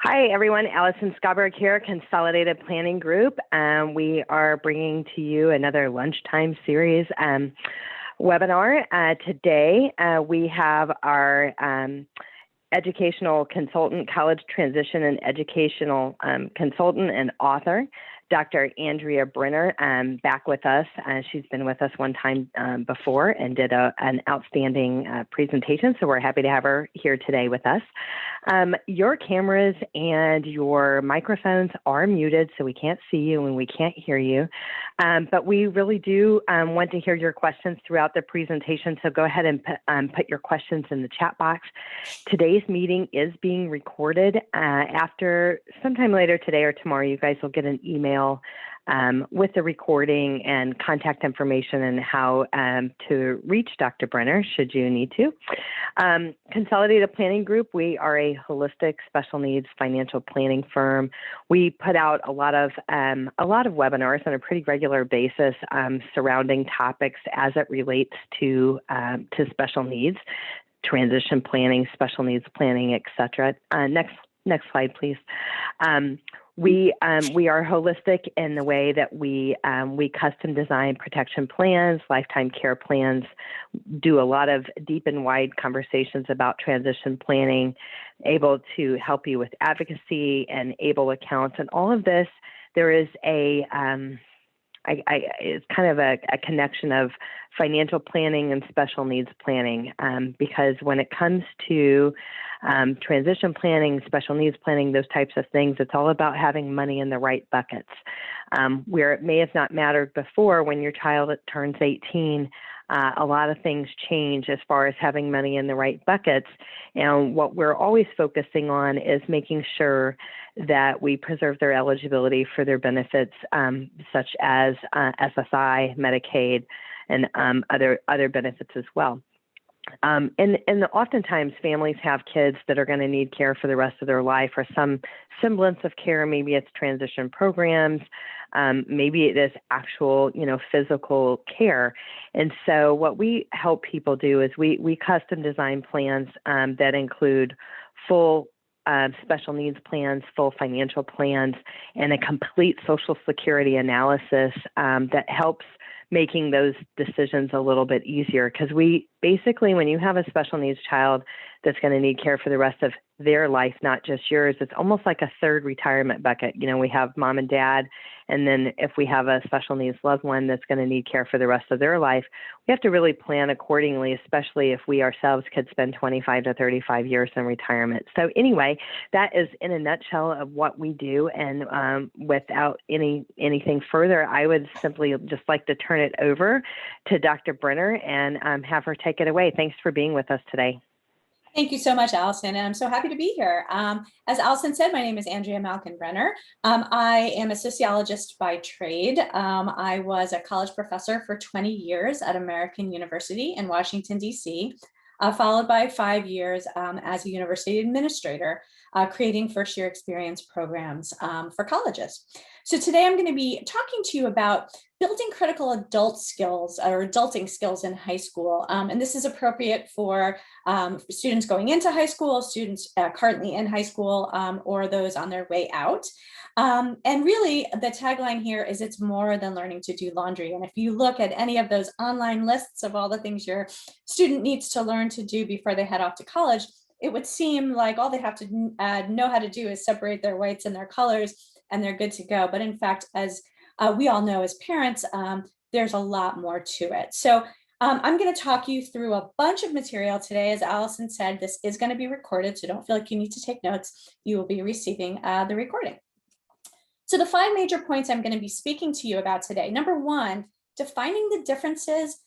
Hi, everyone. Allison Schaberg here, Consolidated Planning Group. We are bringing to you another lunchtime series webinar. Today, we have our educational consultant, college transition and educational consultant and author, Dr. Andrea Brenner, back with us. She's been with us one time before and did an outstanding presentation, so we're happy to have her here today with us. Your cameras and your microphones are muted, so we can't see you and we can't hear you, but we really do want to hear your questions throughout the presentation, so go ahead and put your questions in the chat box. Today's meeting is being recorded. After sometime later today or tomorrow, you guys will get an email with the recording and contact information and how to reach Dr. Brenner should you need to. Consolidated Planning Group, we are a holistic special needs financial planning firm. We put out a lot of webinars on a pretty regular basis surrounding topics as it relates to special needs, transition planning, special needs planning, etc. Next slide, please. We are holistic in the way that we custom design protection plans, lifetime care plans, do a lot of deep and wide conversations about transition planning, able to help you with advocacy and ABLE accounts, and all of this. There is it's kind of a connection of financial planning and special needs planning, because when it comes to transition planning, special needs planning, those types of things, it's all about having money in the right buckets. Where it may have not mattered before, when your child turns 18, a lot of things change as far as having money in the right buckets. And what we're always focusing on is making sure that we preserve their eligibility for their benefits, such as SSI, Medicaid, and other benefits as well. And oftentimes families have kids that are going to need care for the rest of their life, or some semblance of care. Maybe it's transition programs, maybe it is actual, physical care. And so what we help people do is we custom design plans that include full special needs plans, full financial plans, and a complete Social Security analysis that helps making those decisions a little bit easier. Because we basically, when you have a special needs child that's going to need care for the rest of their life, not just yours, it's almost like a third retirement bucket. We have mom and dad, and then if we have a special needs loved one that's going to need care for the rest of their life, we have to really plan accordingly, especially if we ourselves could spend 25 to 35 years in retirement. So anyway, that is in a nutshell of what we do. And without anything further, I would simply just like to turn it over to Dr. Brenner and have her take it away. Thanks for being with us today. Thank you so much, Allison, and I'm so happy to be here. As Allison said, my name is Andrea Malkin Brenner. I am a sociologist by trade. I was a college professor for 20 years at American University in Washington, D.C., followed by 5 years as a university administrator, creating first-year experience programs for colleges. So today I'm going to be talking to you about building critical adult skills or adulting skills in high school. And this is appropriate for students going into high school, students currently in high school, or those on their way out. And really, the tagline here is it's more than learning to do laundry. And if you look at any of those online lists of all the things your student needs to learn to do before they head off to college, it would seem like all they have to know how to do is separate their whites and their colors, and they're good to go. But in fact, as we all know as parents, there's a lot more to it. So I'm going to talk you through a bunch of material today. As Allison said, this is going to be recorded, so don't feel like you need to take notes. You will be receiving the recording. So the 5 major points I'm going to be speaking to you about today. Number 1, defining the differences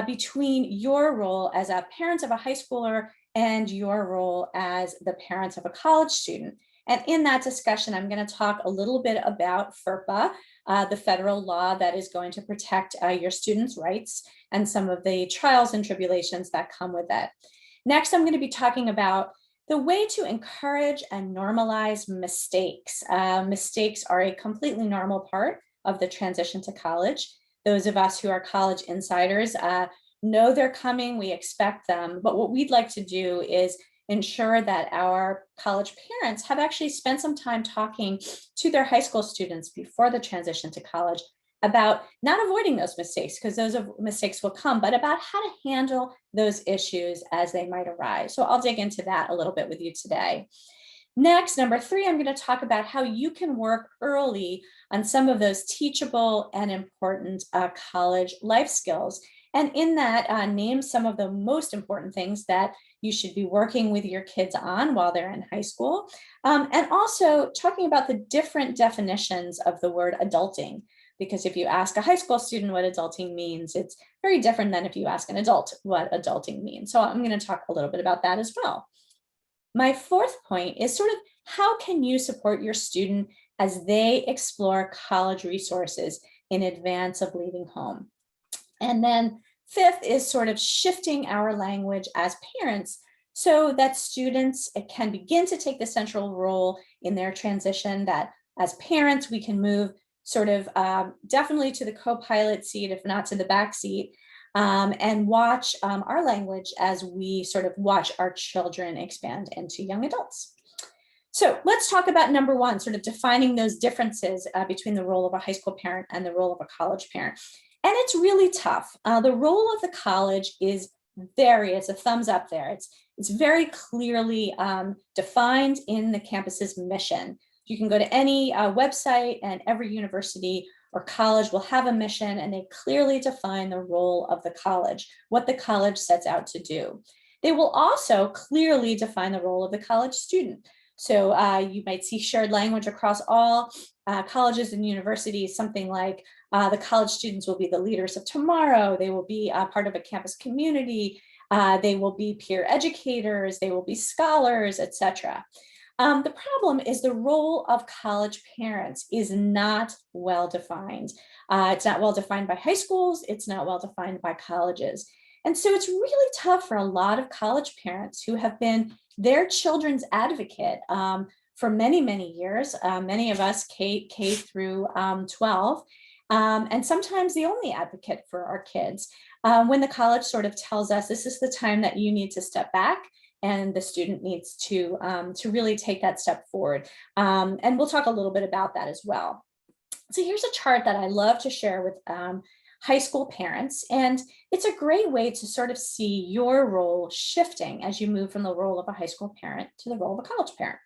between your role as a parent of a high schooler and your role as the parent of a college student. And in that discussion, I'm going to talk a little bit about FERPA, the federal law that is going to protect your students' rights, and some of the trials and tribulations that come with it. Next, I'm going to be talking about the way to encourage and normalize mistakes. Mistakes are a completely normal part of the transition to college. Those of us who are college insiders know they're coming, we expect them, but what we'd like to do is ensure that our college parents have actually spent some time talking to their high school students before the transition to college about not avoiding those mistakes, because those mistakes will come, but about how to handle those issues as they might arise. So I'll dig into that a little bit with you today. Next, number 3, I'm going to talk about how you can work early on some of those teachable and important college life skills. And in that, name some of the most important things that you should be working with your kids on while they're in high school. And also talking about the different definitions of the word adulting. Because if you ask a high school student what adulting means, it's very different than if you ask an adult what adulting means. So I'm going to talk a little bit about that as well. My 4th point is sort of how can you support your student as they explore college resources in advance of leaving home? And then 5th is sort of shifting our language as parents so that students can begin to take the central role in their transition, that as parents, we can move sort of definitely to the co-pilot seat, if not to the back seat, and watch our language as we sort of watch our children expand into young adults. So let's talk about number 1, sort of defining those differences between the role of a high school parent and the role of a college parent. And it's really tough. The role of the college is it's a thumbs up there. It's very clearly defined in the campus's mission. You can go to any website, and every university or college will have a mission, and they clearly define the role of the college, what the college sets out to do. They will also clearly define the role of the college student. So you might see shared language across all colleges and universities, something like the college students will be the leaders of tomorrow. They will be part of a campus community. They will be peer educators. They will be scholars, etc. The problem is the role of college parents is not well defined. It's not well defined by high schools. It's not well defined by colleges. And so it's really tough for a lot of college parents who have been their children's advocate for many, many years, many of us K through 12, and sometimes the only advocate for our kids, when the college sort of tells us this is the time that you need to step back and the student needs to really take that step forward. And we'll talk a little bit about that as well. So here's a chart that I love to share with high school parents. And it's a great way to sort of see your role shifting as you move from the role of a high school parent to the role of a college parent.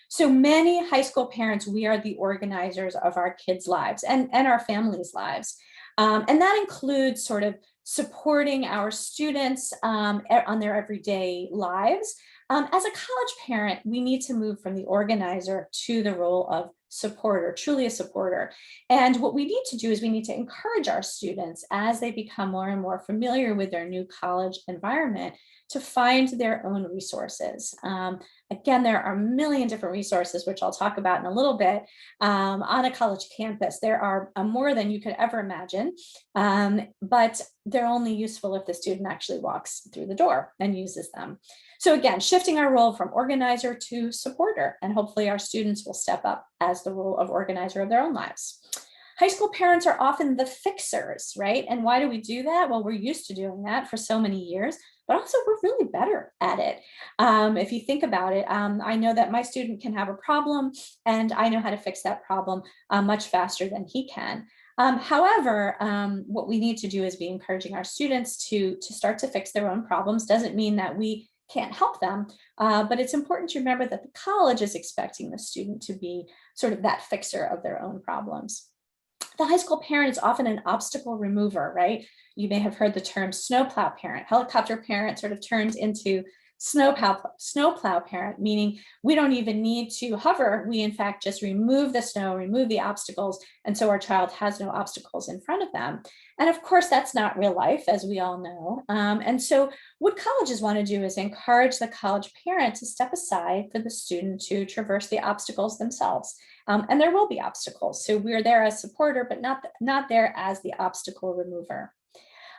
So many high school parents, we are the organizers of our kids' lives and our families' lives. And that includes sort of supporting our students on their everyday lives. As a college parent, we need to move from the organizer to the role of supporter, truly a supporter. And what we need to do is we need to encourage our students as they become more and more familiar with their new college environment to find their own resources. Again, there are a million different resources, which I'll talk about in a little bit, on a college campus. There are more than you could ever imagine, but they're only useful if the student actually walks through the door and uses them. So again, shifting our role from organizer to supporter, and hopefully our students will step up as the role of organizer of their own lives. High school parents are often the fixers, right? And why do we do that? Well, we're used to doing that for so many years, but also we're really better at it. If you think about it, I know that my student can have a problem and I know how to fix that problem much faster than he can. However, what we need to do is be encouraging our students to start to fix their own problems. Doesn't mean that we can't help them, but it's important to remember that the college is expecting the student to be sort of that fixer of their own problems. The high school parent is often an obstacle remover, right? You may have heard the term snowplow parent. Helicopter parent sort of turns into snowplow parent, meaning we don't even need to hover. We, in fact, just remove the snow, remove the obstacles, and so our child has no obstacles in front of them. And of course, that's not real life, as we all know. And so what colleges want to do is encourage the college parent to step aside for the student to traverse the obstacles themselves. And there will be obstacles. So we're there as supporter, but not there as the obstacle remover.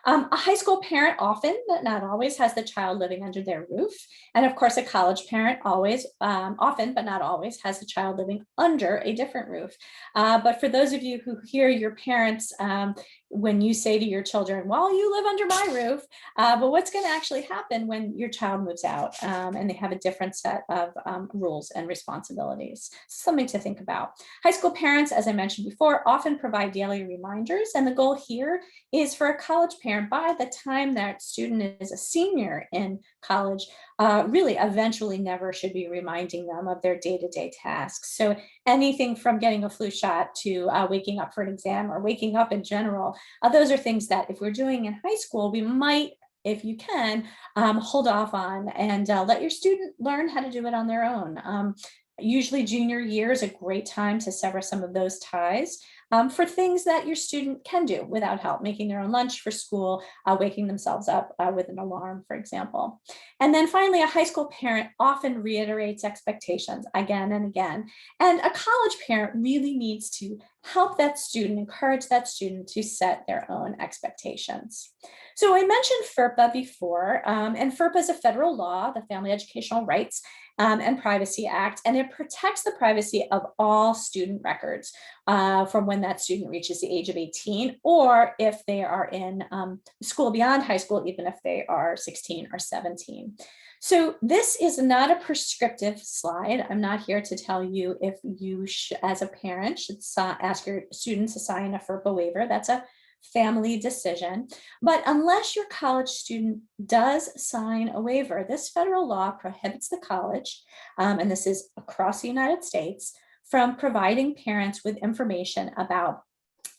A high school parent often, but not always, has the child living under their roof. And of course, a college parent always, often, but not always, has the child living under a different roof. But for those of you who hear your parents when you say to your children, well, you live under my roof, but what's going to actually happen when your child moves out and they have a different set of rules and responsibilities? Something to think about. High school parents, as I mentioned before, often provide daily reminders, and the goal here is for a college parent, by the time that student is a senior in college, really eventually never should be reminding them of their day-to-day tasks. So anything from getting a flu shot to waking up for an exam or waking up in general, those are things that if we're doing in high school, we might, if you can, hold off on and let your student learn how to do it on their own. Usually junior year is a great time to sever some of those ties for things that your student can do without help, making their own lunch for school, waking themselves up with an alarm, for example. And then finally, a high school parent often reiterates expectations again and again. And a college parent really needs to help that student, encourage that student to set their own expectations. So I mentioned FERPA before, and FERPA is a federal law, the Family Educational Rights and Privacy Act, and it protects the privacy of all student records from when that student reaches the age of 18, or if they are in school beyond high school, even if they are 16 or 17. So this is not a prescriptive slide. I'm not here to tell you if you, as a parent, should ask your students to sign a FERPA waiver. That's a family decision. But unless your college student does sign a waiver, this federal law prohibits the college, and this is across the United States, from providing parents with information about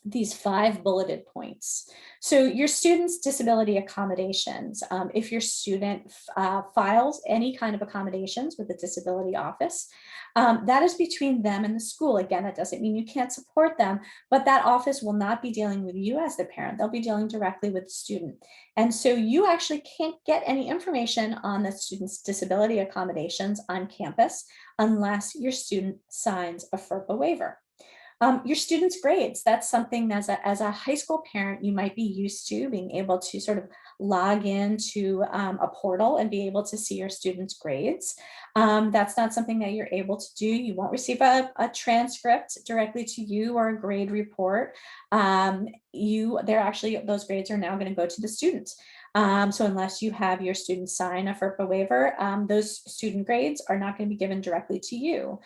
these 5 bulleted points. So your student's disability accommodations, if your student files any kind of accommodations with the disability office, that is between them and the school. Again, that doesn't mean you can't support them, but that office will not be dealing with you as the parent. They'll be dealing directly with the student. And so you actually can't get any information on the student's disability accommodations on campus unless your student signs a FERPA waiver. Your students' grades, that's something as a high school parent, you might be used to being able to sort of log into a portal and be able to see your students' grades. That's not something that you're able to do. You won't receive a transcript directly to you or a grade report. Those grades are now going to go to the student. So unless you have your students sign a FERPA waiver, those student grades are not going to be given directly to you.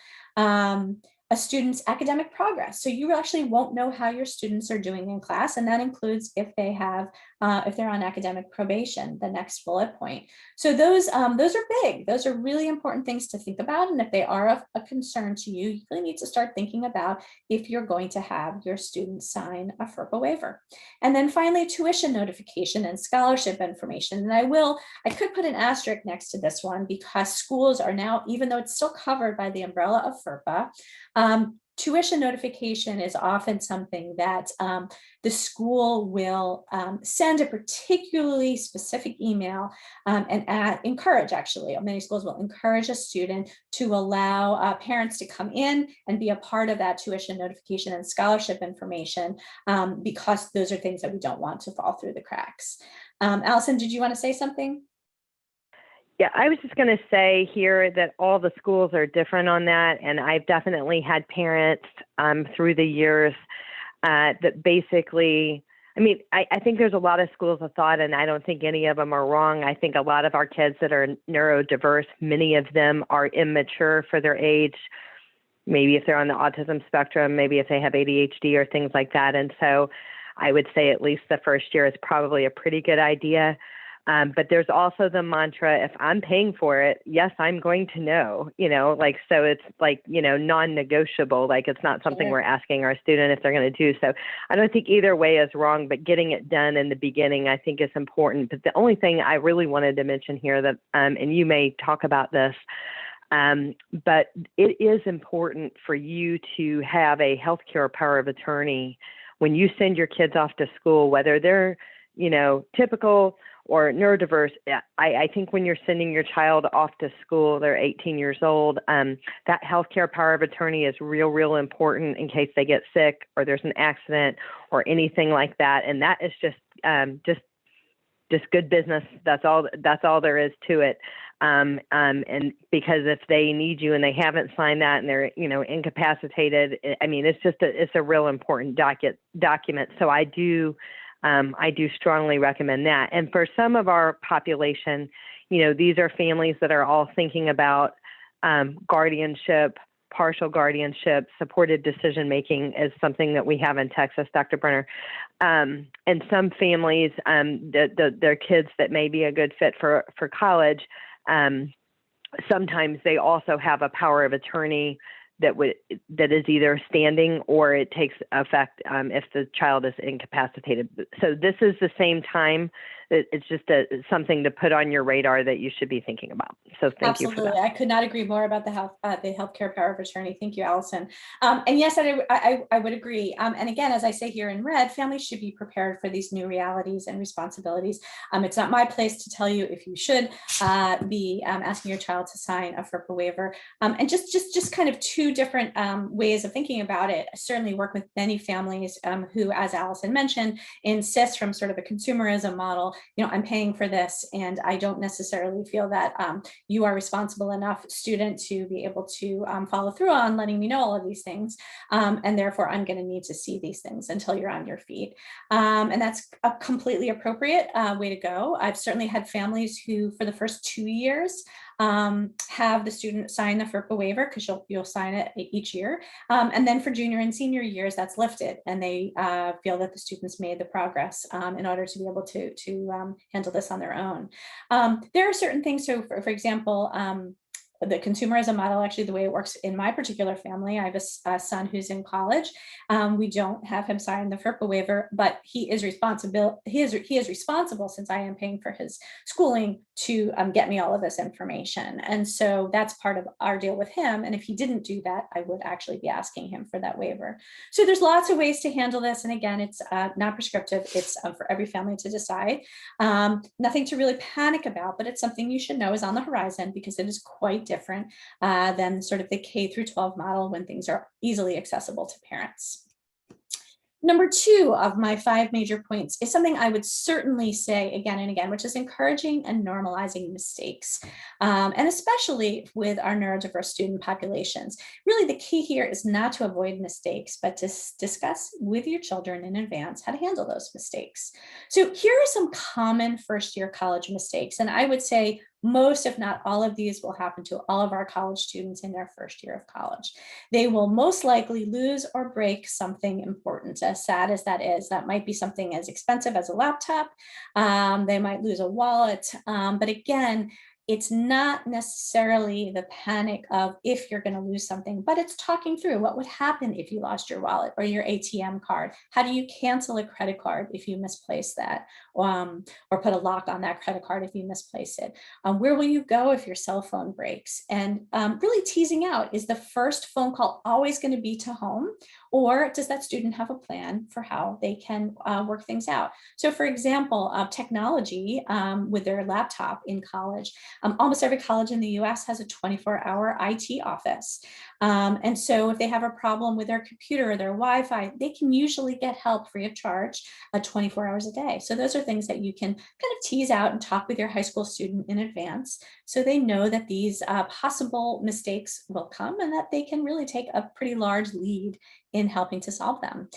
A student's academic progress. So you actually won't know how your students are doing in class, and that includes if they have, if they're on academic probation, the next bullet point. So those are big. Those are really important things to think about, and if they are a concern to you, you really need to start thinking about if you're going to have your students sign a FERPA waiver. And then finally, tuition notification and scholarship information. And I could put an asterisk next to this one because schools are now, even though it's still covered by the umbrella of FERPA, tuition notification is often something that the school will send a particularly specific email and encourage, actually, many schools will encourage a student to allow parents to come in and be a part of that tuition notification and scholarship information because those are things that we don't want to fall through the cracks. Allison, did you want to say something? Yeah, I was just going to say here that all the schools are different on that. And I've definitely had parents through the years that basically, I think there's a lot of schools of thought, and I don't think any of them are wrong. I think a lot of our kids that are neurodiverse, many of them are immature for their age. Maybe if they're on the autism spectrum, maybe if they have ADHD or things like that. And so I would say at least the first year is probably a pretty good idea. But there's also the mantra, if I'm paying for it, yes, I'm going to know, so it's non-negotiable, it's not something we're asking our student if they're going to do. So I don't think either way is wrong, but getting it done in the beginning, I think is important. But the only thing I really wanted to mention here that, and you may talk about this, but it is important for you to have a healthcare power of attorney when you send your kids off to school, whether they're, typical or neurodiverse. I think when you're sending your child off to school, they're 18 years old, that healthcare power of attorney is real important in case they get sick or there's an accident or anything like that. And that is just good business. That's all there is to it. And because if they need you and they haven't signed that and they're, incapacitated, I mean, it's a real important document. So I do strongly recommend that. And for some of our population, these are families that are all thinking about guardianship, partial guardianship, supported decision making is something that we have in Texas, Dr. Brenner. And some families, their kids that may be a good fit for college, sometimes they also have a power of attorney that is either standing or it takes effect if the child is incapacitated. So this is the same time. It's just something to put on your radar that you should be thinking about. So thank you for that. I could not agree more about the healthcare power of attorney. Thank you, Allison. And yes, I would agree. And again, as I say here in red, families should be prepared for these new realities and responsibilities. It's not my place to tell you if you should be asking your child to sign a FERPA waiver. And just kind of two different ways of thinking about it. I certainly work with many families who, as Allison mentioned, insist from sort of a consumerism model, I'm paying for this, and I don't necessarily feel that you are responsible enough, student, to be able to follow through on letting me know all of these things. And therefore, I'm going to need to see these things until you're on your feet. And that's a completely appropriate way to go. I've certainly had families who, for the first 2 years, have the student sign the FERPA waiver, because you'll sign it each year. And then for junior and senior years, that's lifted, and they feel that the students made the progress in order to be able to handle this on their own. There are certain things, so for example, the consumerism model, actually the way it works in my particular family, I have a son who's in college. We don't have him sign the FERPA waiver, but he is responsible. He is responsible, since I am paying for his schooling, to get me all of this information. And so that's part of our deal with him. And if he didn't do that, I would actually be asking him for that waiver. So there's lots of ways to handle this. And again, it's not prescriptive. It's for every family to decide. Nothing to really panic about, but it's something you should know is on the horizon, because it is quite different than sort of the K through 12 model, when things are easily accessible to parents. Number 2 of my 5 major points is something I would certainly say again and again, which is encouraging and normalizing mistakes, and especially with our neurodiverse student populations. Really, the key here is not to avoid mistakes, but to discuss with your children in advance how to handle those mistakes. So here are some common first-year college mistakes, and I would say most, if not all of these, will happen to all of our college students in their first year of college. They will most likely lose or break something important, as sad as that is. That might be something as expensive as a laptop. They might lose a wallet. But again, it's not necessarily the panic of if you're going to lose something, but it's talking through what would happen if you lost your wallet or your ATM card. How do you cancel a credit card if you misplace that, or put a lock on that credit card if you misplace it? Where will you go if your cell phone breaks? And really teasing out, is the first phone call always going to be to home, or does that student have a plan for how they can work things out? So for example, technology with their laptop in college, almost every college in the US has a 24-hour IT office. And so if they have a problem with their computer or their Wi-Fi, they can usually get help free of charge 24 hours a day. So those are things that you can kind of tease out and talk with your high school student in advance, so they know that these possible mistakes will come and that they can really take a pretty large lead in helping to solve them.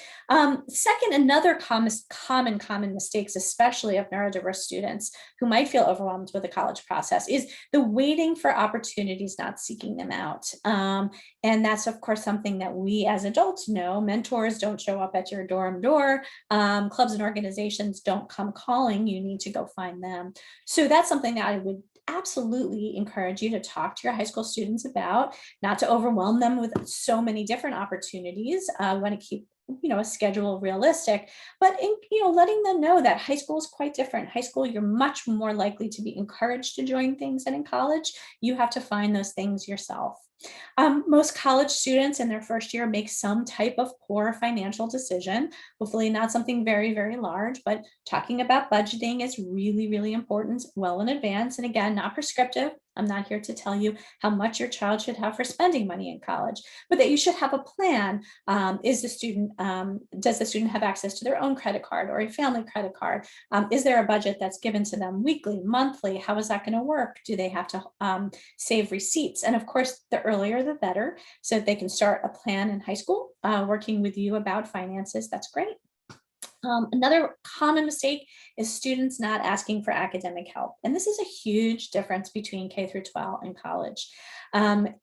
Second, another common mistakes, especially of neurodiverse students who might feel overwhelmed with the college process, is the waiting for opportunities, not seeking them out. And that's, of course, something that we as adults know. Mentors don't show up at your dorm door. Clubs and organizations don't come calling. You need to go find them. So that's something that I would absolutely encourage you to talk to your high school students about, not to overwhelm them with so many different opportunities. I want to keep a schedule realistic, but letting them know that high school is quite different. High school, you're much more likely to be encouraged to join things than in college. You have to find those things yourself. Most college students in their first year make some type of poor financial decision, hopefully not something very, very large, but talking about budgeting is really, really important well in advance. And again, not prescriptive. I'm not here to tell you how much your child should have for spending money in college, but that you should have a plan. Does the student have access to their own credit card or a family credit card? Is there a budget that's given to them weekly, monthly? How is that going to work? Do they have to save receipts? And of course, the earlier the better, so that they can start a plan in high school, working with you about finances. That's great. Another common mistake is students not asking for academic help. And this is a huge difference between K through 12 and college.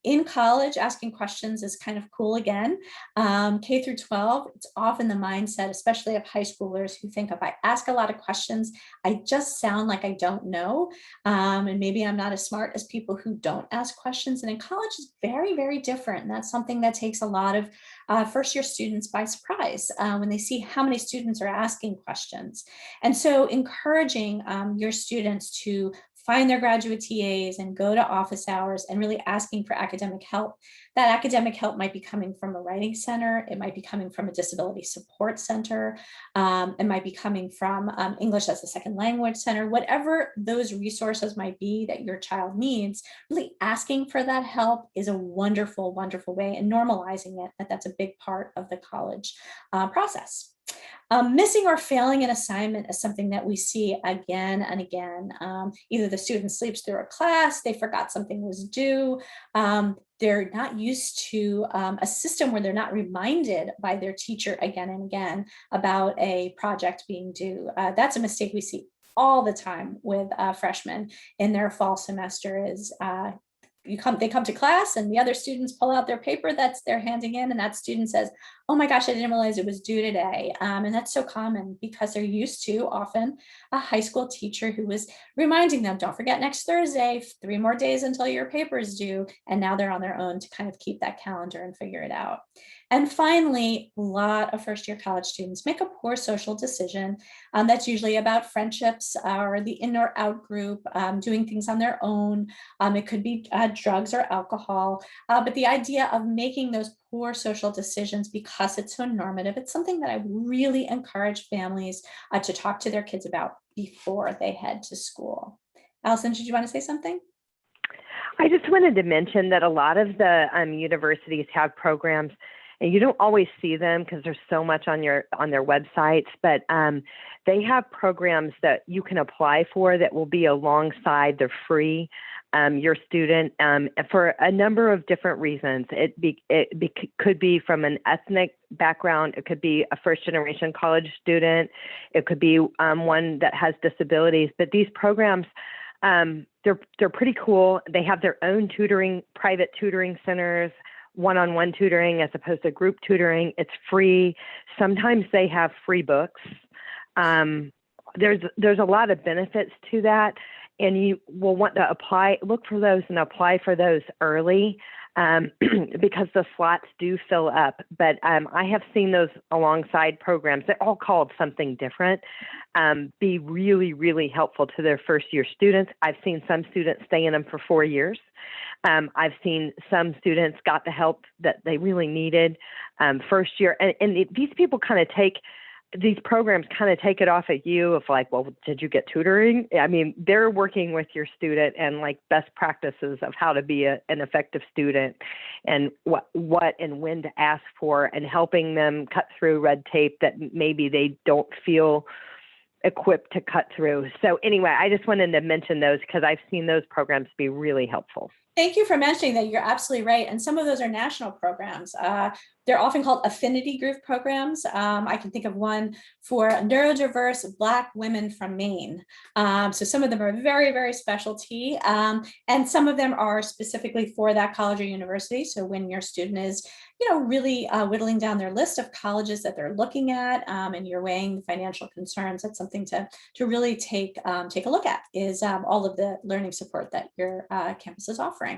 In college, asking questions is kind of cool again. K through 12, it's often the mindset, especially of high schoolers, who think if I ask a lot of questions, I just sound like I don't know. And maybe I'm not as smart as people who don't ask questions. And in college, it's very, very different. And that's something that takes a lot of first year students by surprise when they see how many students are asking questions. And so encouraging your students to find their graduate TAs and go to office hours and really asking for academic help. That academic help might be coming from a writing center. It might be coming from a disability support center. It might be coming from English as a second language center. Whatever those resources might be that your child needs, really asking for that help is a wonderful, wonderful way, and normalizing it, that's a big part of the college process. Missing or failing an assignment is something that we see again and again. Either the student sleeps through a class, they forgot something was due, they're not used to a system where they're not reminded by their teacher again and again about a project being due. That's a mistake we see all the time with freshmen in their fall semester is they come to class and the other students pull out their paper that's they're handing in, and that student says, oh my gosh, I didn't realize it was due today. And that's so common because they're used to often a high school teacher who was reminding them, don't forget next Thursday, 3 more days until your paper is due. And now they're on their own to kind of keep that calendar and figure it out. And finally, a lot of first year college students make a poor social decision. That's usually about friendships or the in or out group, doing things on their own. It could be drugs or alcohol, but the idea of making those poor social decisions because it's so normative, it's something that I really encourage families to talk to their kids about before they head to school. Allison, did you want to say something? I just wanted to mention that a lot of the universities have programs, and you don't always see them because there's so much on their websites, but they have programs that you can apply for that will be alongside. They're free. Your student for a number of different reasons. It could be from an ethnic background. It could be a first-generation college student. It could be one that has disabilities. But these programs, they're pretty cool. They have their own tutoring, private tutoring centers, one-on-one tutoring as opposed to group tutoring. It's free. Sometimes they have free books. There's a lot of benefits to that. And you will want to look for those and apply for those early because the slots do fill up. But I have seen those alongside programs. They're all called something different, be really, really helpful to their first year students. I've seen some students stay in them for 4 years. I've seen some students got the help that they really needed first year. And these people these programs kind of take it off at you of like, well, did you get tutoring? I mean, they're working with your student and like best practices of how to be an effective student and what and when to ask for, and helping them cut through red tape that maybe they don't feel equipped to cut through. So anyway, I just wanted to mention those because I've seen those programs be really helpful. Thank you for mentioning that. You're absolutely right. And some of those are national programs. They're often called affinity group programs. I can think of one for neurodiverse Black women from Maine. So some of them are very, very specialty. And some of them are specifically for that college or university. So when your student is, really whittling down their list of colleges that they're looking at, and you're weighing the financial concerns, that's something to really take a look at, is all of the learning support that your campus is offering.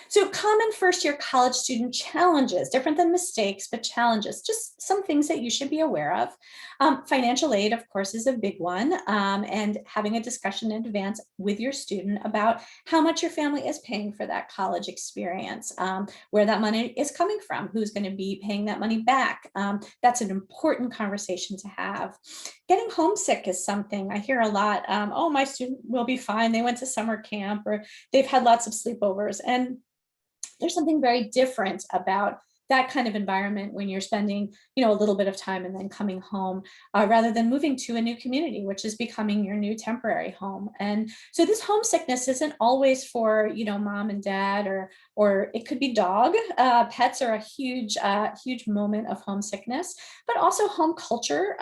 So common first-year college student challenges, different than mistakes, but challenges, just some things that you should be aware of. Financial aid, of course, is a big one, and having a discussion in advance with your student about how much your family is paying for that college experience, where that money is coming from, who's going to be paying that money back. That's an important conversation to have. Getting homesick is something I hear a lot. Oh, my student will be fine. They went to summer camp, or they've had lots of sleepovers. And there's something very different about that kind of environment when you're spending, a little bit of time and then coming home, rather than moving to a new community, which is becoming your new temporary home. And so this homesickness isn't always for, mom and dad, or it could be dog. Pets are a huge moment of homesickness, but also home culture.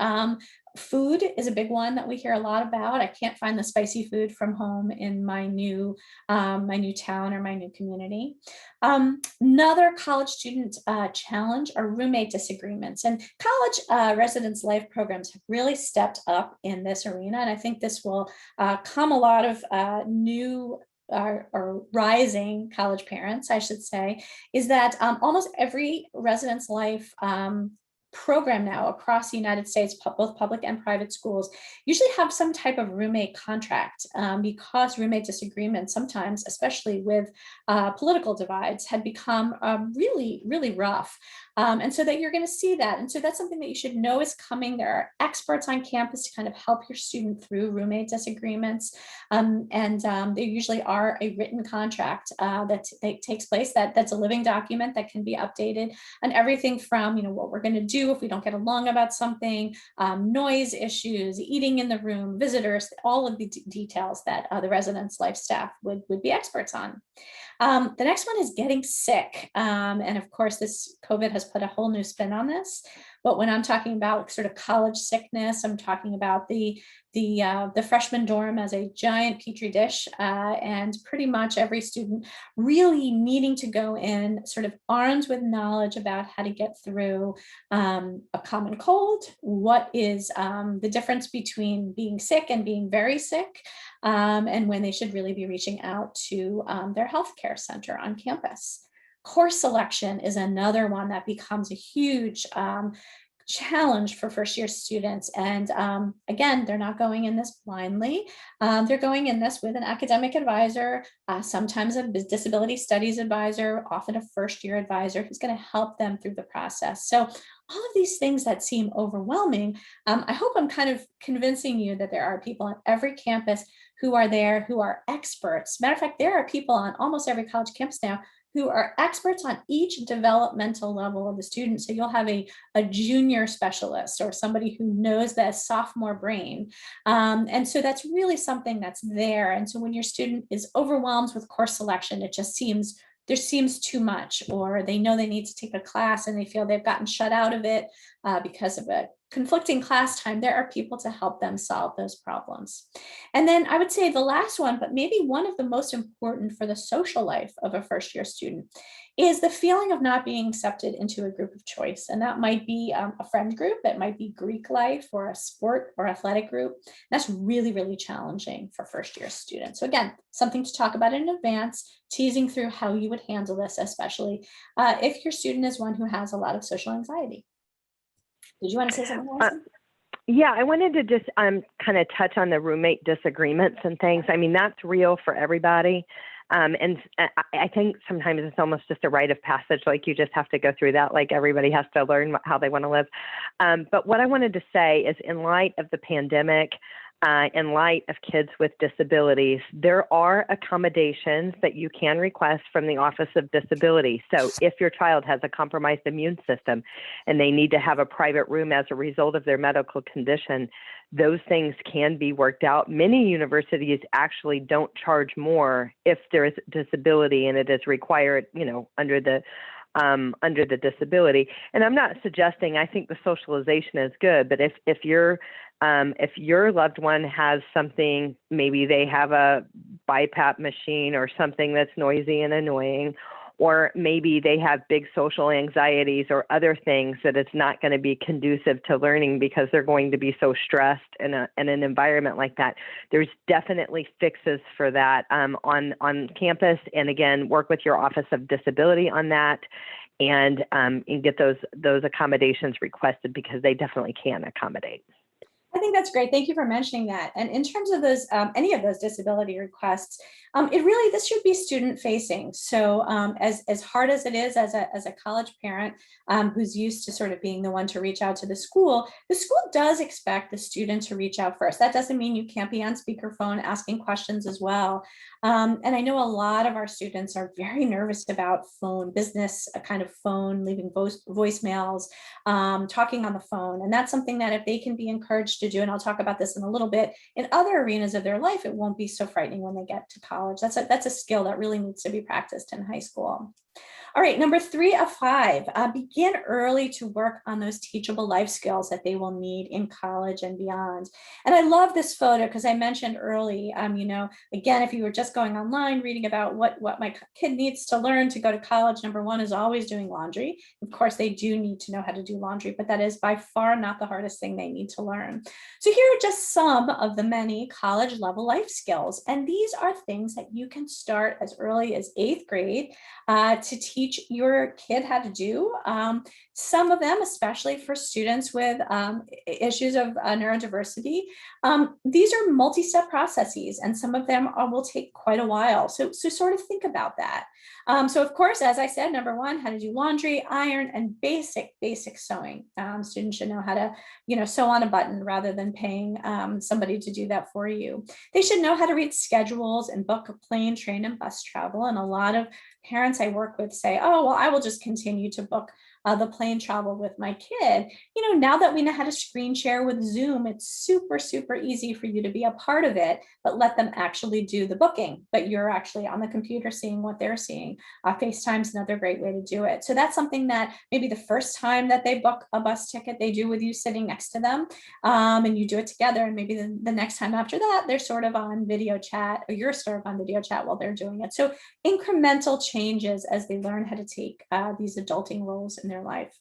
Food is a big one that we hear a lot about. I can't find the spicy food from home in my new town or my new community. Another college student challenge are roommate disagreements, and college residence life programs have really stepped up in this arena. And I think this will come a lot of new or rising college parents, I should say, is that almost every residence life program now across the United States, both public and private schools, usually have some type of roommate contract, because roommate disagreements sometimes, especially with political divides, had become really, really rough. And so that you're going to see that. And so that's something that you should know is coming. There are experts on campus to kind of help your student through roommate disagreements. And there usually are a written contract that takes place, that's a living document that can be updated, and everything from, what we're going to do if we don't get along about something, noise issues, eating in the room, visitors, all of the details that the residence life staff would be experts on. The next one is getting sick. And of course, this COVID has put a whole new spin on this. But when I'm talking about sort of college sickness, I'm talking about the freshman dorm as a giant petri dish, and pretty much every student really needing to go in sort of armed with knowledge about how to get through a common cold. What is the difference between being sick and being very sick, and when they should really be reaching out to their healthcare center on campus. Course selection is another one that becomes a huge challenge for first-year students. And again, they're not going in this blindly. They're going in this with an academic advisor, sometimes a disability studies advisor, often a first-year advisor who's going to help them through the process. So all of these things that seem overwhelming, I hope I'm kind of convincing you that there are people on every campus who are there, who are experts. Matter of fact, there are people on almost every college campus now who are experts on each developmental level of the student. So you'll have a junior specialist or somebody who knows the sophomore brain. And so that's really something that's there. And so when your student is overwhelmed with course selection, it just seems there seems too much, or they know they need to take a class and they feel they've gotten shut out of it because of a conflicting class time, there are people to help them solve those problems. And then I would say the last one, but maybe one of the most important for the social life of a first-year student, is the feeling of not being accepted into a group of choice. And that might be a friend group, it might be Greek life or a sport or athletic group. That's really, really challenging for first-year students. So again, something to talk about in advance, teasing through how you would handle this, especially if your student is one who has a lot of social anxiety. Did you want to say something else? Yeah, I wanted to just kind of touch on the roommate disagreements and things. I mean, that's real for everybody. And I think sometimes it's almost just a rite of passage, like you just have to go through that, like everybody has to learn how they want to live. But what I wanted to say is, in light of the pandemic, in light of kids with disabilities, there are accommodations that you can request from the Office of Disability. So if your child has a compromised immune system and they need to have a private room as a result of their medical condition, those things can be worked out. Many universities actually don't charge more if there is a disability and it is required, under the disability. And I'm not suggesting, I think the socialization is good, but if your loved one has something, maybe they have a BiPAP machine or something that's noisy and annoying, or maybe they have big social anxieties or other things that it's not going to be conducive to learning because they're going to be so stressed in an environment like that. There's definitely fixes for that on campus. And again, work with your Office of Disability on that, and get those accommodations requested, because they definitely can accommodate. I think that's great. Thank you for mentioning that. And in terms of those, any of those disability requests, this should be student facing. So as hard as it is as a college parent who's used to sort of being the one to reach out to the school does expect the student to reach out first. That doesn't mean you can't be on speakerphone asking questions as well. And I know a lot of our students are very nervous about phone business, a kind of phone, leaving voicemails, talking on the phone. And that's something that if they can be encouraged to do, and I'll talk about this in a little bit, in other arenas of their life, it won't be so frightening when they get to college. That's a skill that really needs to be practiced in high school. All right, number 3 of 5, begin early to work on those teachable life skills that they will need in college and beyond. And I love this photo because I mentioned early, again, if you were just going online reading about what my kid needs to learn to go to college, number 1 is always doing laundry. Of course, they do need to know how to do laundry, but that is by far not the hardest thing they need to learn. So here are just some of the many college level life skills. And these are things that you can start as early as 8th grade to teach your kid how to do. Some of them, especially for students with issues of neurodiversity, these are multi-step processes, and some of them will take quite a while. So sort of think about that. So of course, as I said, number 1, how to do laundry, iron, and basic sewing. Students should know how to, sew on a button rather than paying somebody to do that for you. They should know how to read schedules and book a plane, train, and bus travel. And a lot of parents I work with say, oh, well, I will just continue to book the plane travel with my kid. Now that we know how to screen share with Zoom, it's super, super easy for you to be a part of it, but let them actually do the booking. But you're actually on the computer seeing what they're seeing. FaceTime is another great way to do it. So that's something that maybe the first time that they book a bus ticket, they do with you sitting next to them, and you do it together. And maybe the next time after that, they're sort of on video chat, or you're sort of on video chat while they're doing it. So incremental changes as they learn how to take these adulting roles in their life.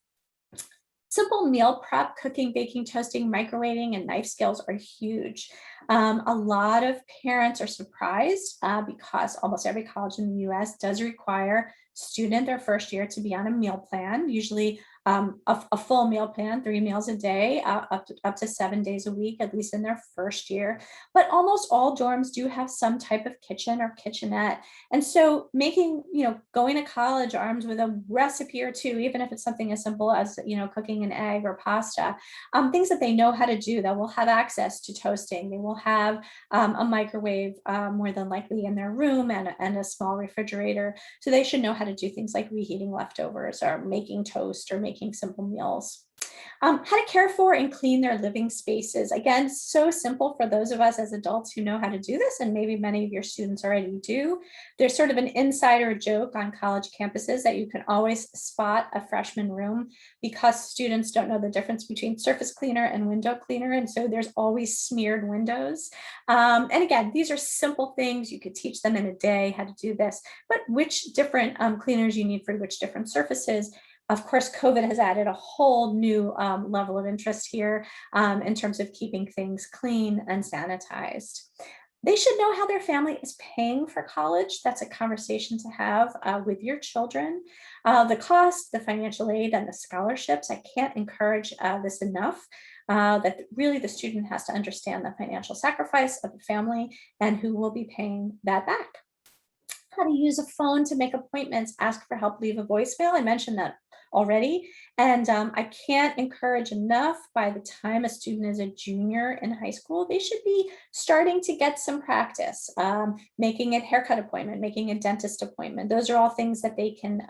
Simple meal prep, cooking, baking, toasting, microwaving, and knife skills are huge. A lot of parents are surprised because almost every college in the US does require student their first year to be on a meal plan, usually a full meal plan, 3 meals a day, up to 7 days a week, at least in their first year. But almost all dorms do have some type of kitchen or kitchenette. And so going to college armed with a recipe or two, even if it's something as simple as, cooking an egg or pasta, things that they know how to do, that will have access to toasting. They will have a microwave more than likely in their room, and a small refrigerator. So they should know how to do things like reheating leftovers or making toast or making simple meals. How to care for and clean their living spaces. Again, so simple for those of us as adults who know how to do this, and maybe many of your students already do. There's sort of an insider joke on college campuses that you can always spot a freshman room because students don't know the difference between surface cleaner and window cleaner, and so there's always smeared windows. And again, these are simple things. You could teach them in a day how to do this, but which different cleaners you need for which different surfaces. Of course, COVID has added a whole new level of interest here in terms of keeping things clean and sanitized. They should know how their family is paying for college. That's a conversation to have with your children. The cost, the financial aid, and the scholarships. I can't encourage this enough. That really the student has to understand the financial sacrifice of the family and who will be paying that back. How to use a phone to make appointments, ask for help, leave a voicemail. I mentioned that already. And I can't encourage enough, by the time a student is a junior in high school, they should be starting to get some practice, making a haircut appointment, making a dentist appointment. Those are all things that they can,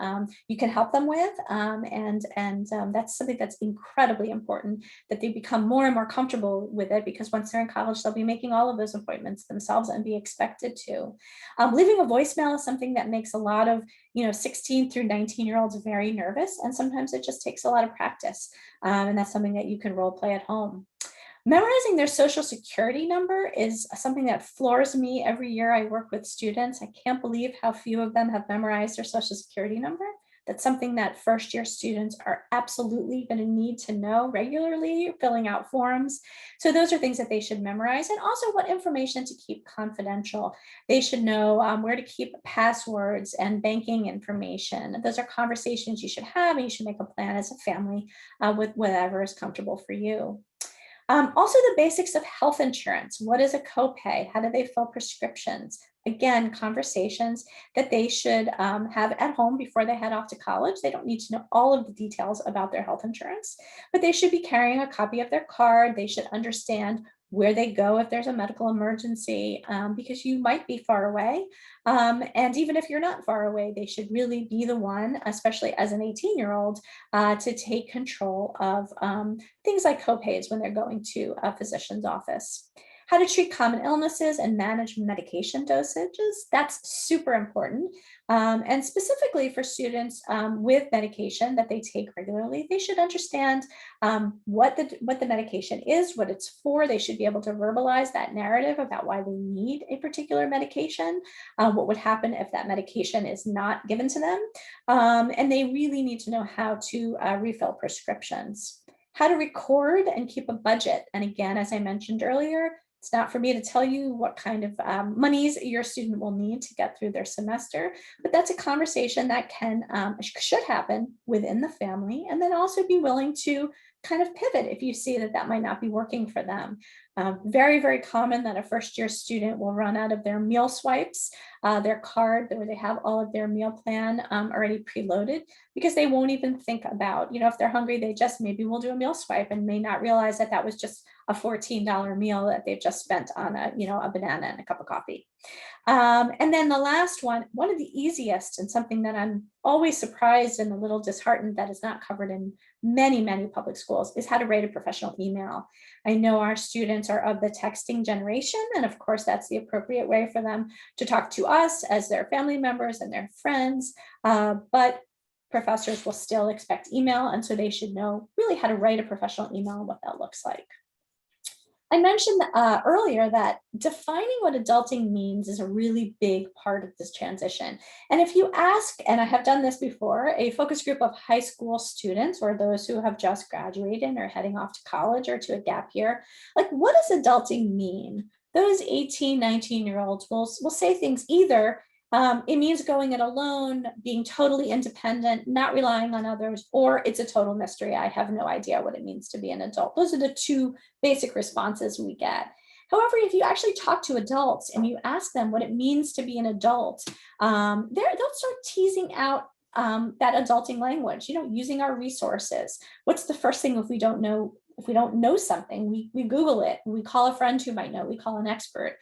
you can help them with. And that's something that's incredibly important, that they become more and more comfortable with it, because once they're in college, they'll be making all of those appointments themselves and be expected to. Leaving a voicemail is something that makes a lot of 16 through 19-year-olds very nervous, and sometimes it just takes a lot of practice, and that's something that you can role play at home. Memorizing their social security number is something that floors me every year I work with students. I can't believe how few of them have memorized their social security number. That's something that first year students are absolutely going to need to know regularly, filling out forms. So those are things that they should memorize, and also what information to keep confidential. They should know where to keep passwords and banking information. Those are conversations you should have, and you should make a plan as a family with whatever is comfortable for you. Also, the basics of health insurance. What is a copay? How do they fill prescriptions? Again, conversations that they should have at home before they head off to college. They don't need to know all of the details about their health insurance, but they should be carrying a copy of their card. They should understand where they go if there's a medical emergency, because you might be far away. And even if you're not far away, they should really be the one, especially as an 18-year-old, to take control of things like copays when they're going to a physician's office. How to treat common illnesses and manage medication dosages. That's super important. And specifically for students with medication that they take regularly, they should understand what the medication is, what it's for. They should be able to verbalize that narrative about why they need a particular medication, what would happen if that medication is not given to them. And they really need to know how to refill prescriptions. How to record and keep a budget. And again, as I mentioned earlier, it's not for me to tell you what kind of monies your student will need to get through their semester, but that's a conversation that should happen within the family, and then also be willing to kind of pivot if you see that that might not be working for them. Very, very common that a first year student will run out of their meal swipes, their card where they have all of their meal plan already preloaded, because they won't even think about, if they're hungry, they just maybe will do a meal swipe and may not realize that that was just a $14 meal that they've just spent on a banana and a cup of coffee. And then the last one of the easiest, and something that I'm always surprised and a little disheartened that is not covered in many, many public schools, is how to write a professional email. I know our students are of the texting generation, and of course that's the appropriate way for them to talk to us as their family members and their friends, but professors will still expect email, and so they should know really how to write a professional email and what that looks like. I mentioned earlier that defining what adulting means is a really big part of this transition. And if you ask, and I have done this before, a focus group of high school students or those who have just graduated or heading off to college or to a gap year, like, what does adulting mean? Those 18, 19-year-olds will say things either it means going it alone, being totally independent, not relying on others, or it's a total mystery. I have no idea what it means to be an adult. Those are the two basic responses we get. However, if you actually talk to adults and you ask them what it means to be an adult, they'll start teasing out that adulting language, using our resources. What's the first thing if we don't know something, we Google it, we call a friend who might know, we call an expert.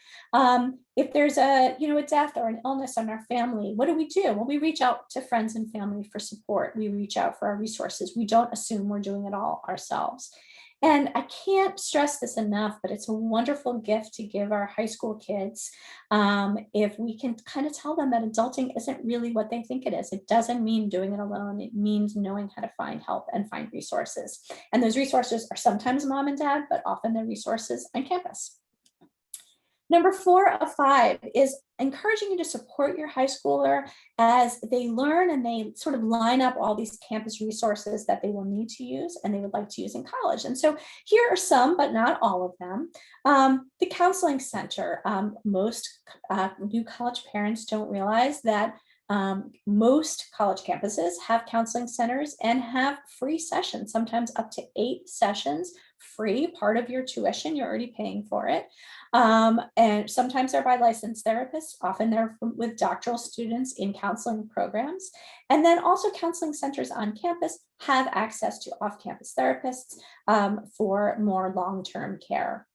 If there's a death or an illness in our family, what do? Well, we reach out to friends and family for support. We reach out for our resources. We don't assume we're doing it all ourselves. And I can't stress this enough, but it's a wonderful gift to give our high school kids if we can kind of tell them that adulting isn't really what they think it is. It doesn't mean doing it alone. It means knowing how to find help and find resources. And those resources are sometimes mom and dad, but often they're resources on campus. Number 4 of 5 is encouraging you to support your high schooler as they learn and they sort of line up all these campus resources that they will need to use and they would like to use in college. And so here are some, but not all of them. The counseling center. Most new college parents don't realize that most college campuses have counseling centers and have free sessions, sometimes up to 8 sessions free, part of your tuition, you're already paying for it. And sometimes they're by licensed therapists, often they're with doctoral students in counseling programs. And then also counseling centers on campus have access to off-campus therapists for more long-term care.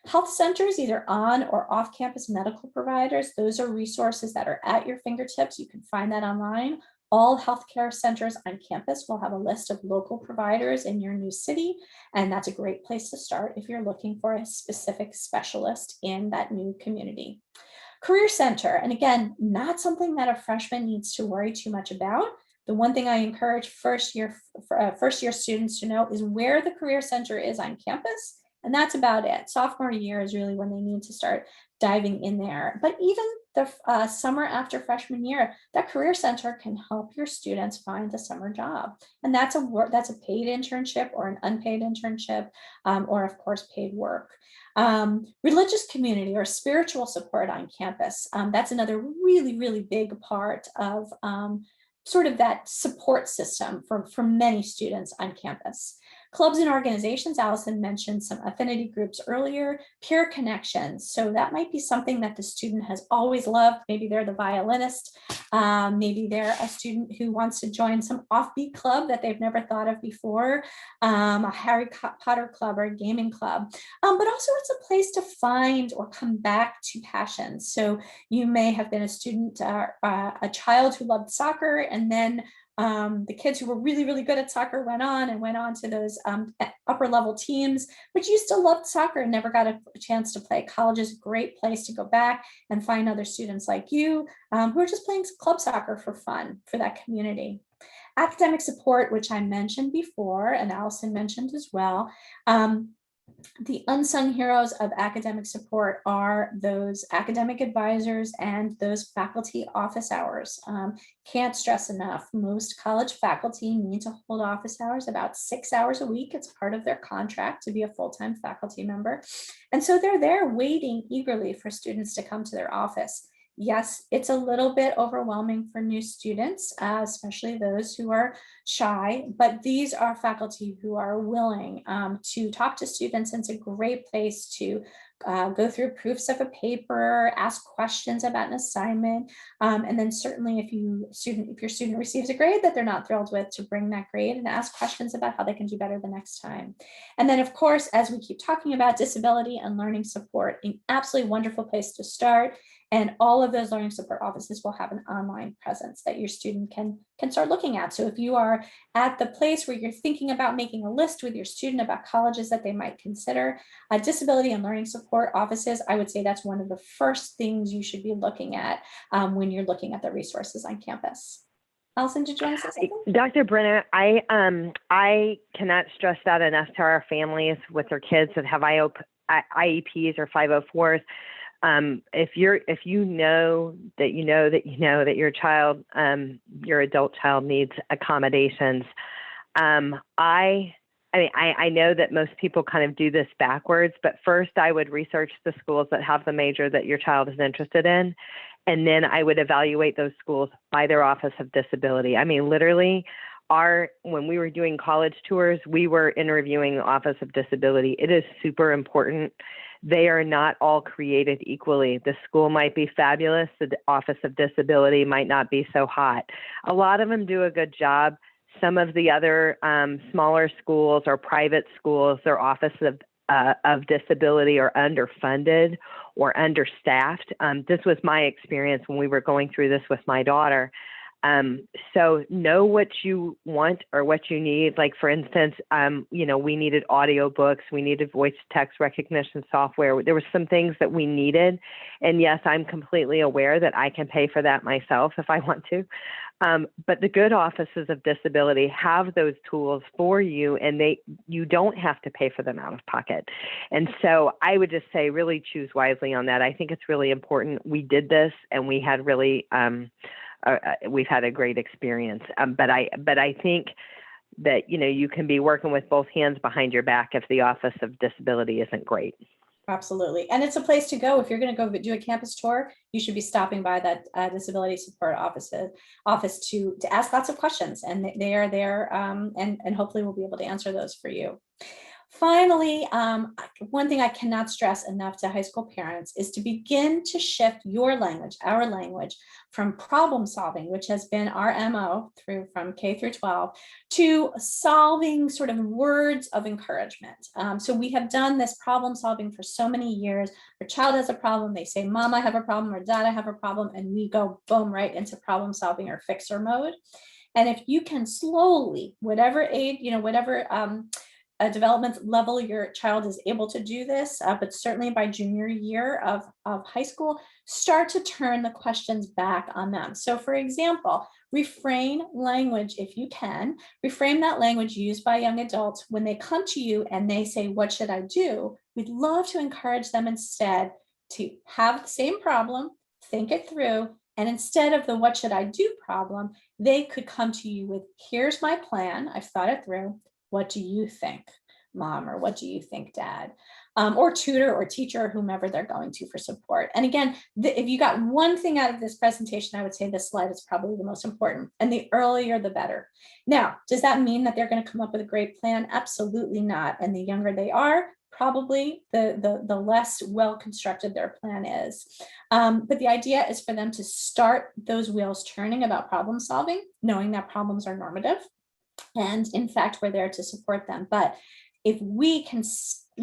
Health centers, either on or off-campus medical providers, those are resources that are at your fingertips. You can find that online. All healthcare centers on campus will have a list of local providers in your new city, and that's a great place to start if you're looking for a specific specialist in that new community. Career Center, and again, not something that a freshman needs to worry too much about. The one thing I encourage first year students to know is where the Career Center is on campus And that's about it. Sophomore year is really when they need to start diving in there. But even the summer after freshman year, that career center can help your students find a summer job. And that's a paid internship or an unpaid internship, or of course paid work. Religious community or spiritual support on campus. That's another really, really big part of sort of that support system for many students on campus. Clubs and organizations, Allison mentioned some affinity groups earlier, peer connections. So that might be something that the student has always loved. Maybe they're the violinist. Maybe they're a student who wants to join some offbeat club that they've never thought of before, a Harry Potter club or a gaming club. But also it's a place to find or come back to passions. So you may have been a student, a child who loved soccer, and then the kids who were really, really good at soccer went on to those upper level teams, but you still loved soccer and never got a chance to play. College is a great place to go back and find other students like you who are just playing club soccer for fun, for that community. Academic support, which I mentioned before, and Allison mentioned as well. The unsung heroes of academic support are those academic advisors and those faculty office hours. Can't stress enough, most college faculty need to hold office hours about 6 hours a week. It's part of their contract to be a full-time faculty member. And so they're there waiting eagerly for students to come to their office. Yes, it's a little bit overwhelming for new students, especially those who are shy, but these are faculty who are willing to talk to students, and it's a great place to go through proofs of a paper, ask questions about an assignment, and then certainly if your student receives a grade that they're not thrilled with, to bring that grade and ask questions about how they can do better the next time. And then of course, as we keep talking about disability and learning support, an absolutely wonderful place to start. And all of those learning support offices will have an online presence that your student can start looking at. So if you are at the place where you're thinking about making a list with your student about colleges that they might consider, disability and learning support offices, I would say that's one of the first things you should be looking at when you're looking at the resources on campus. Allison, did you want to say something? Dr. Brenner, I cannot stress that enough to our families with their kids that have IEPs or 504s. If you know that your child, your adult child needs accommodations, I know that most people kind of do this backwards, but first I would research the schools that have the major that your child is interested in, and then I would evaluate those schools by their Office of Disability. I mean, literally, when we were doing college tours, we were interviewing the Office of Disability. It is super important. They are not all created equally. The school might be fabulous. The Office of Disability might not be so hot. A lot of them do a good job. Some of the other smaller schools or private schools, their Office of Disability are underfunded or understaffed. This was my experience when we were going through this with my daughter. So know what you want or what you need. Like for instance, we needed audiobooks, we needed voice text recognition software. There were some things that we needed. And yes, I'm completely aware that I can pay for that myself if I want to. But the good offices of disability have those tools for you, and you don't have to pay for them out of pocket. And so I would just say really choose wisely on that. I think it's really important. We did this and we had really, we've had a great experience. But I think that, you can be working with both hands behind your back if the Office of Disability isn't great. Absolutely. And it's a place to go. If you're going to go do a campus tour, you should be stopping by that disability support office to ask lots of questions. And they are there and hopefully we'll be able to answer those for you. Finally, one thing I cannot stress enough to high school parents is to begin to shift your language, our language, from problem solving, which has been our MO from K through 12, to solving sort of words of encouragement. So we have done this problem solving for so many years. Our child has a problem, they say, Mom, I have a problem, or Dad, I have a problem, and we go boom right into problem solving or fixer mode. And if you can slowly, whatever age, whatever development level your child is able to do this, but certainly by junior year of high school, start to turn the questions back on them. So for example, refrain language, if you can, reframe that language used by young adults when they come to you and they say, what should I do? We'd love to encourage them instead to have the same problem, think it through, and instead of the what should I do problem, they could come to you with, here's my plan, I've thought it through. What do you think, mom? Or what do you think, dad? Or tutor or teacher, or whomever they're going to for support. And again, if you got one thing out of this presentation, I would say this slide is probably the most important, and the earlier the better. Now, does that mean that they're going to come up with a great plan? Absolutely not. And the younger they are, probably the less well constructed their plan is. But the idea is for them to start those wheels turning about problem solving, knowing that problems are normative. And in fact, we're there to support them. But if we can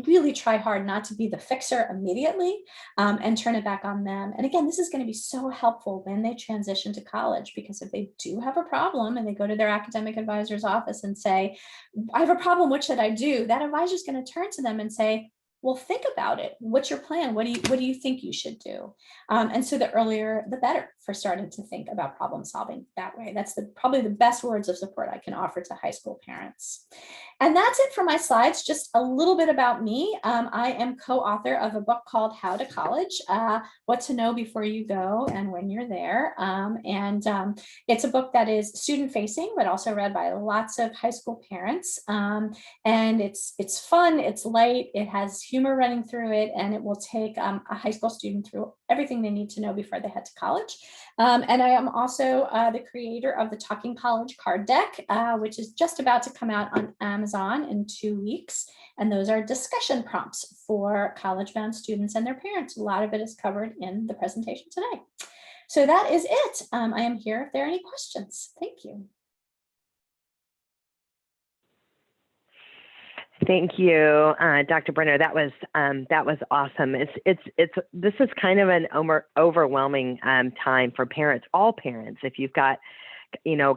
really try hard not to be the fixer immediately and turn it back on them. And again, this is going to be so helpful when they transition to college, because if they do have a problem and they go to their academic advisor's office and say, I have a problem, what should I do? That advisor is going to turn to them and say, well, think about it. What's your plan? What do you think you should do? And so the earlier, the better for starting to think about problem solving that way. That's probably the best words of support I can offer to high school parents. And that's it for my slides. Just a little bit about me. I am co-author of a book called How to College, What to Know Before You Go and When You're There. It's a book that is student facing, but also read by lots of high school parents. And it's fun, it's light, it has humor running through it, and it will take a high school student through everything they need to know before they head to college. And I am also the creator of the Talking College card deck, which is just about to come out on Amazon in 2 weeks. And those are discussion prompts for college-bound students and their parents. A lot of it is covered in the presentation today. So that is it. I am here if there are any questions. Thank you. Thank you, Dr. Brenner. That was awesome. This is kind of an overwhelming time for parents, all parents. If you've got,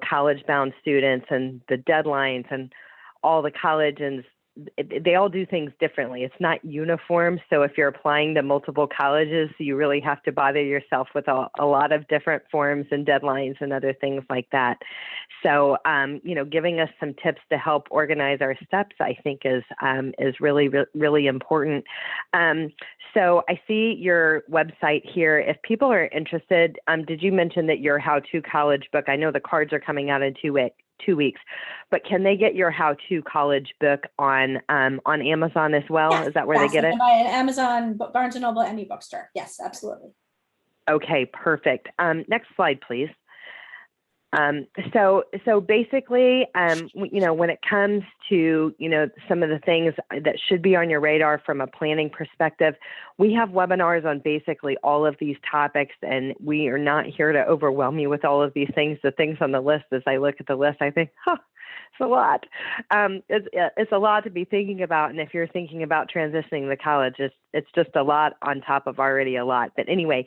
college-bound students and the deadlines and all the colleges, they all do things differently. It's not uniform. So if you're applying to multiple colleges, you really have to bother yourself with a lot of different forms and deadlines and other things like that. So, giving us some tips to help organize our steps, I think is really, really important. So I see your website here. If people are interested, did you mention that your How to College book, I know the cards are coming out in 2 weeks, but can they get your How to College book on Amazon as well? Yes, is that where they get it? Buy it Amazon, Barnes & Noble, any bookstore. Yes, absolutely. Okay, perfect. Next slide, please. So basically, when it comes to, some of the things that should be on your radar from a planning perspective, we have webinars on basically all of these topics, and we are not here to overwhelm you with all of these things. The things on the list, as I look at the list, I think, it's a lot. It's a lot to be thinking about. And if you're thinking about transitioning to college, it's just a lot on top of already a lot. But anyway,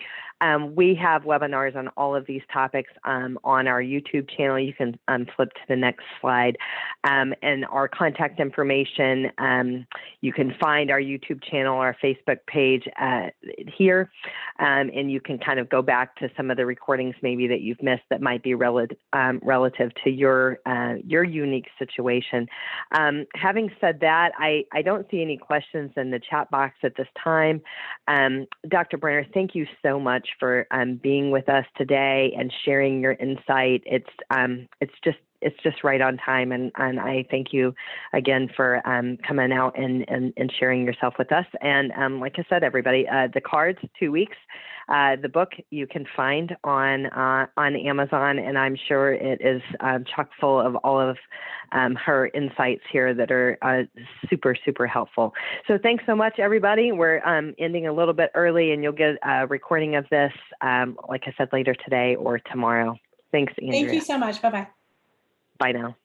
we have webinars on all of these topics on our YouTube channel. You can flip to the next slide. And our contact information, you can find our YouTube channel, our Facebook page here. And you can kind of go back to some of the recordings maybe that you've missed that might be relative to your unique situation. Having said that, I don't see any questions in the chat box at this time. Dr. Brenner, thank you so much for being with us today and sharing your insight. It's just right on time, and I thank you again for coming out and sharing yourself with us. And like I said, everybody, the cards, 2 weeks. The book you can find on Amazon, and I'm sure it is chock full of all of her insights here that are super, super helpful. So thanks so much, everybody. We're ending a little bit early, and you'll get a recording of this, like I said, later today or tomorrow. Thanks, Andrea. Thank you so much. Bye-bye. Bye now.